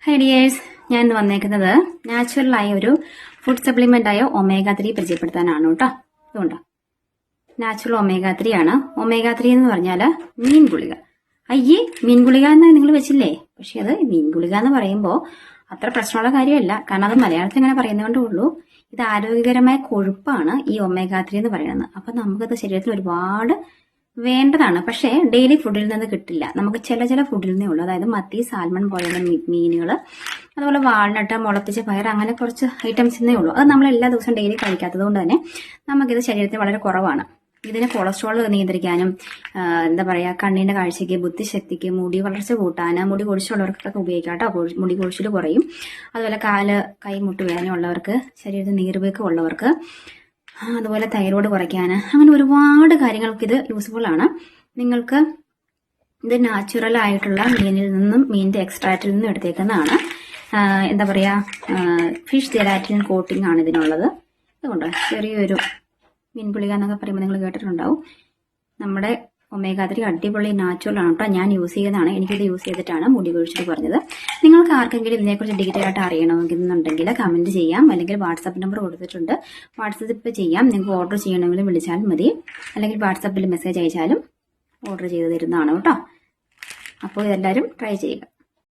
Hi dears, ഞാൻ ഇന്ന് വന്നേക്കുന്നത് നാച്ചുറലായ ഒരു ഫുഡ് സപ്ലിമെന്റ് ആയ ഒമേഗ 3 പരിചയപ്പെടുത്താനാണ് കേട്ടോ. ഇതുകൊണ്ടോ, നാച്ചുറൽ ഒമേഗ 3 ആണ്. ഒമേഗ 3 എന്ന് പറഞ്ഞാൽ മീൻ ഗുളിക. അയ്യേ, മീൻ ഗുളിക എന്ന് നിങ്ങൾ വെച്ചില്ലേ? പക്ഷെ അത് മീൻ ഗുളിക എന്ന് പറയുമ്പോൾ അത്ര പ്രശ്നമുള്ള കാര്യമല്ല. കാരണം അത് മലയാളത്തിൽ ഇങ്ങനെ പറയുന്നതുകൊണ്ടേ ഉള്ളൂ. ഇത് ആരോഗ്യകരമായ കൊഴുപ്പാണ് ഈ ഒമേഗ 3 എന്ന് പറയുന്നത്. അപ്പൊ നമുക്കത് ശരീരത്തിൽ ഒരുപാട് വേണ്ടതാണ്. പക്ഷേ ഡെയിലി ഫുഡിൽ നിന്ന് കിട്ടില്ല. നമുക്ക് ചില ഫുഡിൽ നിന്നേ ഉള്ളൂ. അതായത് മത്തി, സാൽമൺ പോലെയുള്ള മീനുകൾ, അതുപോലെ വാൾനട്ട്, മുളപ്പിച്ച പയർ, അങ്ങനെ കുറച്ച് ഐറ്റംസിന്നേ ഉള്ളൂ. അത് നമ്മൾ എല്ലാ ദിവസവും ഡെയിലി കഴിക്കാത്തത് കൊണ്ട് തന്നെ നമുക്കിത് ശരീരത്തിൽ വളരെ കുറവാണ്. ഇതിന് കൊളസ്ട്രോൾ നിയന്ത്രിക്കാനും എന്താ പറയുക, കണ്ണിന്റെ കാഴ്ചയ്ക്ക്, ബുദ്ധിശക്തിക്ക്, മുടി വളർച്ച കൂട്ടാൻ, മുടി കൊഴിച്ചുള്ളവർക്കൊക്കെ ഉപയോഗിക്കാം കേട്ടോ. മുടി കൊഴിച്ചിൽ കുറയും. അതുപോലെ കാല്, കൈ, മുട്ടുവേദന ഉള്ളവർക്ക്, ശരീരത്തിൽ നീർവീക്കം ഉള്ളവർക്ക്, അതുപോലെ തൈറോയ്ഡ് കുറയ്ക്കാൻ, അങ്ങനെ ഒരുപാട് കാര്യങ്ങൾക്ക് ഇത് യൂസ്ഫുൾ ആണ്. നിങ്ങൾക്ക് ഇത് നാച്ചുറൽ ആയിട്ടുള്ള മീനിൽ നിന്നും, മീനിന്റെ എക്സ്ട്രാക്റ്റിൽ നിന്നും എടുത്തേക്കുന്നതാണ്. എന്താ പറയാ, ഫിഷ് ജെലാറ്റിൻ കോട്ടിംഗ് ആണ് ഇതിനുള്ളത്. അതുകൊണ്ട് ചെറിയൊരു മീൻ ഗുളിക എന്നൊക്കെ പറയുമ്പോൾ നിങ്ങൾ കേട്ടിട്ടുണ്ടാവും. നമ്മുടെ ഒമേഗ 3 അടിപൊളി നാച്ചുറൽ ആണ് കേട്ടോ. ഞാൻ യൂസ് ചെയ്തതാണ്. എനിക്കിത് യൂസ് ചെയ്തിട്ടാണ് മുടി കൊഴിച്ചിട്ട് പറഞ്ഞത്. നിങ്ങൾക്ക് ആർക്കെങ്കിലും ഇതിനെക്കുറിച്ച് ഡീറ്റെയിൽ ആയിട്ട് അറിയണമെന്നുണ്ടെങ്കിൽ കമന്റ് ചെയ്യാം, അല്ലെങ്കിൽ വാട്സാപ്പ് നമ്പർ കൊടുത്തിട്ടുണ്ട്, വാട്സാപ്പ് ചെയ്യാം. നിങ്ങൾക്ക് ഓർഡർ ചെയ്യണമെങ്കിലും വിളിച്ചാലും മതി, അല്ലെങ്കിൽ വാട്സാപ്പിൽ മെസ്സേജ് അയച്ചാലും ഓർഡർ ചെയ്ത് തരുന്നതാണ് കേട്ടോ. അപ്പോൾ ഇതെല്ലാവരും ട്രൈ ചെയ്യുക.